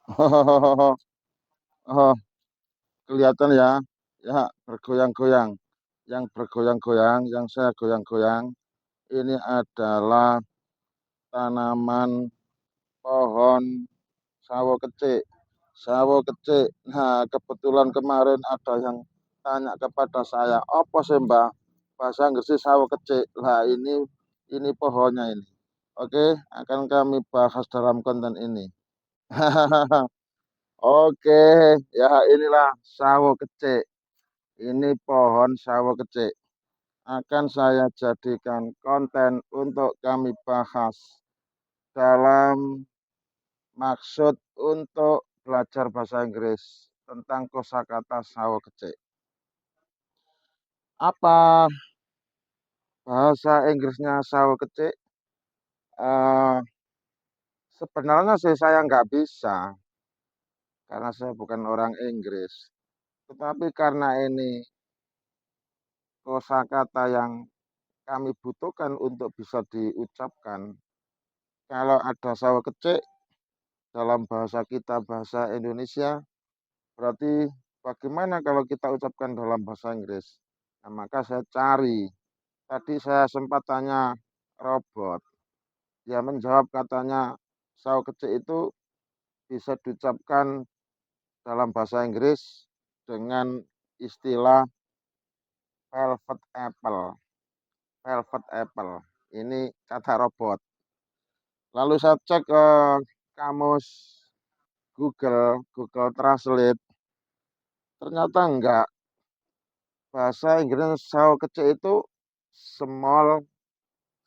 Oh, oh, kelihatan ya. Ya, bergoyang-goyang. Yang bergoyang-goyang, yang saya goyang-goyang, ini adalah tanaman pohon sawo kecik. Sawo kecik. Nah, kebetulan kemarin ada yang tanya kepada saya, apa sih Mbak? Bahasa Inggris sawo kecik. Nah, ini pohonnya ini. Oke, akan kami bahas dalam konten ini. Oke, ya inilah sawo kecik. Ini pohon sawo kecik. Akan saya jadikan konten untuk kami bahas dalam maksud untuk belajar bahasa Inggris tentang kosakata sawo kecik. Apa bahasa Inggrisnya sawo kecik? Eh, Sebenarnya sih saya nggak bisa karena saya bukan orang Inggris. Tetapi karena ini kosakata yang kami butuhkan untuk bisa diucapkan. Kalau ada sawo kecik dalam bahasa kita, bahasa Indonesia, berarti bagaimana kalau kita ucapkan dalam bahasa Inggris? Nah, maka saya cari. Tadi saya sempat tanya robot. Dia menjawab katanya sawo kecik itu bisa diucapkan dalam bahasa Inggris dengan istilah velvet apple. Velvet apple. Ini kata robot. Lalu saya cek ke kamus Google Translate. Ternyata enggak. Bahasa Inggris sawo kecil itu small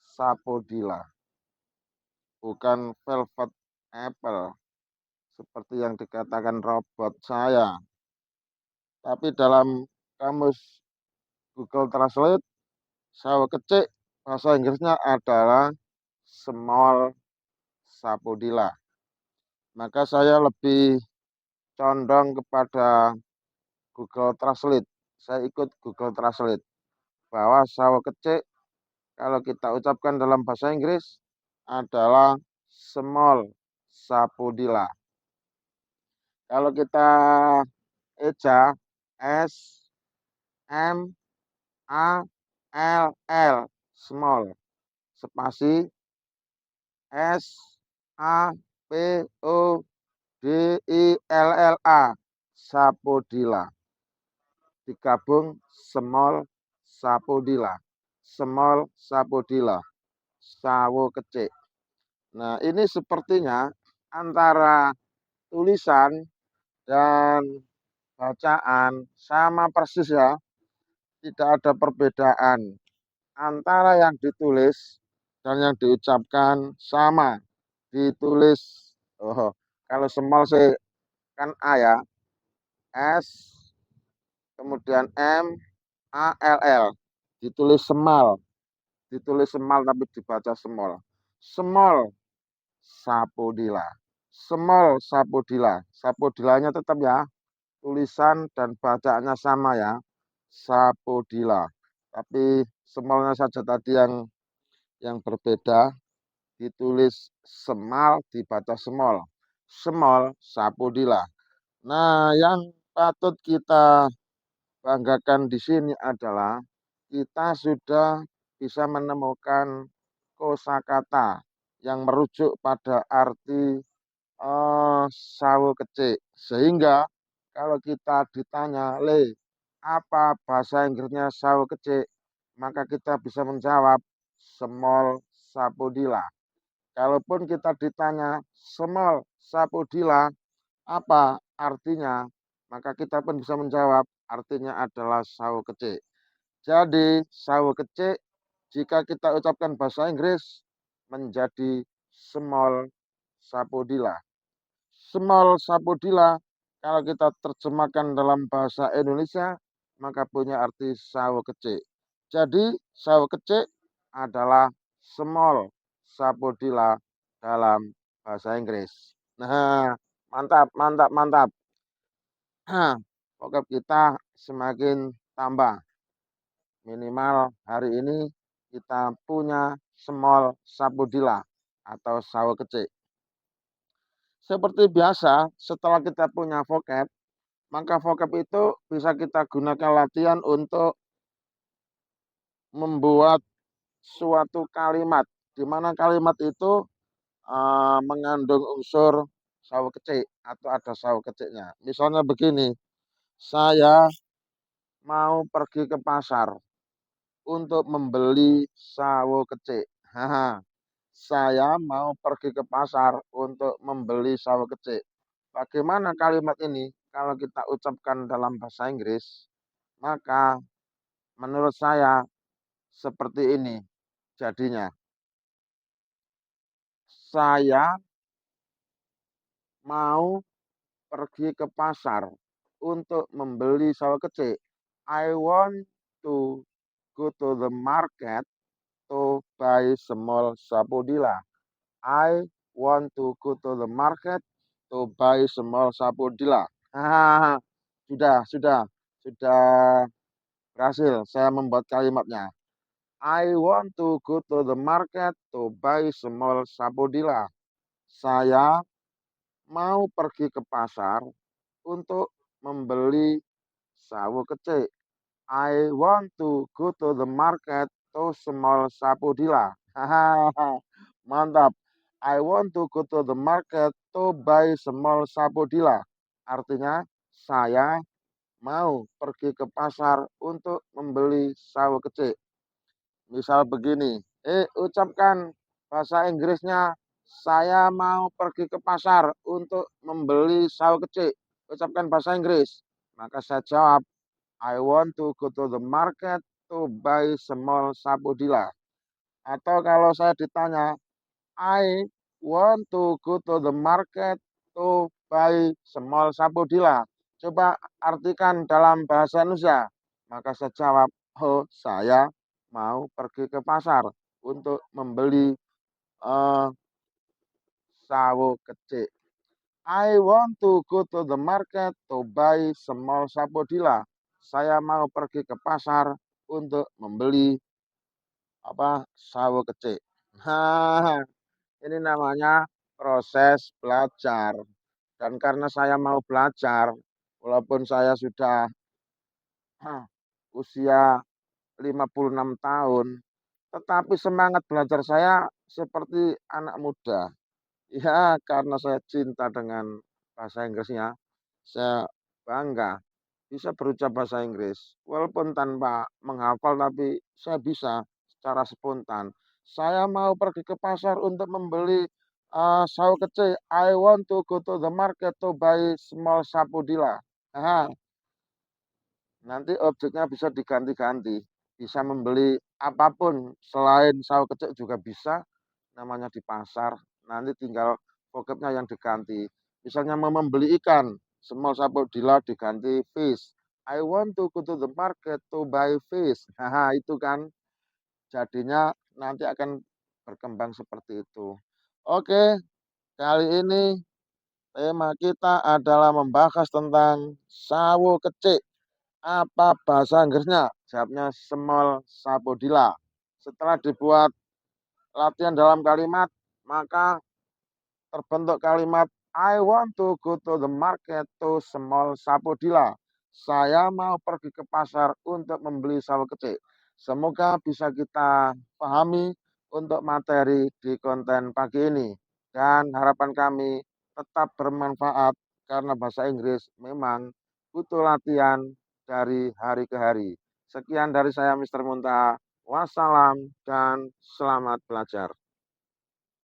sapodilla, bukan velvet apple seperti yang dikatakan robot saya. Tapi dalam kamus Google Translate, sawo kecil bahasa Inggrisnya adalah small sapodilla. Maka saya lebih condong kepada Google Translate. Saya ikut Google Translate bahwa sawo kecil kalau kita ucapkan dalam bahasa Inggris adalah small sapodilla. Kalau kita eja S M A L L small spasi S A P O D I L L A sapodilla digabung small sapodilla. Small sapodilla sawo kecil. Nah, ini sepertinya antara tulisan dan bacaan sama persis ya, tidak ada perbedaan antara yang ditulis dan yang diucapkan sama. Ditulis, oh, kalau small sih kan A ya, S, kemudian M, A, L, L. Ditulis semal tapi dibaca small. Small sapodilla. Small sapodilla. Sapodilanya tetap ya, tulisan dan bacaannya sama ya. Sapodilla. Tapi smallnya saja tadi yang berbeda, ditulis semal dibaca small. Small sapodilla. Nah, yang patut kita banggakan di sini adalah kita sudah bisa menemukan kosakata yang merujuk pada arti sawo kecil. Sehingga kalau kita ditanya, Le, apa bahasa Inggrisnya sawo kecil? Maka kita bisa menjawab small sapodilla. Kalaupun kita ditanya small sapodilla, apa artinya? Maka kita pun bisa menjawab artinya adalah sawo kecil. Jadi sawo kecil jika kita ucapkan bahasa Inggris menjadi small sapodilla. Small sapodilla kalau kita terjemahkan dalam bahasa Indonesia maka punya arti sawo kecil. Jadi sawo kecil adalah small sapodilla dalam bahasa Inggris. Nah, mantap, mantap, mantap. Pokok kita semakin tambah. Minimal hari ini kita punya small sapodilla atau sawo kecil. Seperti biasa, setelah kita punya vocab, maka vocab itu bisa kita gunakan latihan untuk membuat suatu kalimat, di mana kalimat itu mengandung unsur sawo kecik atau ada sawo keciknya. Misalnya begini, saya mau pergi ke pasar untuk membeli sawo kecik. Haha, saya mau pergi ke pasar untuk membeli sawo kecik. Bagaimana kalimat ini kalau kita ucapkan dalam bahasa Inggris? Maka menurut saya seperti ini jadinya. Saya mau pergi ke pasar untuk membeli sawo kecik. I want to go to the market to buy small sapodilla. I want to go to the market to buy small sapodilla. Hahaha, sudah berhasil saya membuat kalimatnya. I want to go to the market to buy small sapodilla. Saya mau pergi ke pasar untuk membeli sawo kecik. I want to go to the market to small sapodilla. Hahaha, mantap. I want to go to the market to buy small sapodilla. Artinya, saya mau pergi ke pasar untuk membeli sawo kecik. Misal begini, ucapkan bahasa Inggrisnya, saya mau pergi ke pasar untuk membeli sawo kecik. Ucapkan bahasa Inggris. Maka saya jawab, I want to go to the market to buy small sapodilla. Atau kalau saya ditanya, I want to go to the market to buy small sapodilla. Coba artikan dalam bahasa Indonesia. Maka saya jawab, oh saya mau pergi ke pasar untuk membeli uh, sawo kecik. I want to go to the market to buy small sapodilla. Saya mau pergi ke pasar untuk membeli sawo kecik. Nah, ini namanya proses belajar. Dan karena saya mau belajar, walaupun saya sudah usia 56 tahun, tetapi semangat belajar saya seperti anak muda. Ya, karena saya cinta dengan bahasa Inggrisnya, saya bangga bisa berucap bahasa Inggris. Walaupun tanpa menghafal, tapi saya bisa secara spontan. Saya mau pergi ke pasar untuk membeli sawo kecil. I want to go to the market to buy small sapodilla. Aha, nanti objeknya bisa diganti-ganti. Bisa membeli apapun selain sawo kecil juga bisa. Namanya di pasar. Nanti tinggal vocabnya yang diganti. Misalnya mau membeli ikan, small sapodilla diganti fish. I want to go to the market to buy fish. Haha, itu kan jadinya nanti akan berkembang seperti itu. Oke, kali ini tema kita adalah membahas tentang sawo kecik. Apa bahasa Inggrisnya? Jawabnya small sapodilla. Setelah dibuat latihan dalam kalimat, maka terbentuk kalimat I want to go to the market to small sapodilla. Saya mau pergi ke pasar untuk membeli sawo kecik. Semoga bisa kita pahami untuk materi di konten pagi ini. Dan harapan kami tetap bermanfaat karena bahasa Inggris memang butuh latihan dari hari ke hari. Sekian dari saya Mr. Muntaha. Wassalam dan selamat belajar.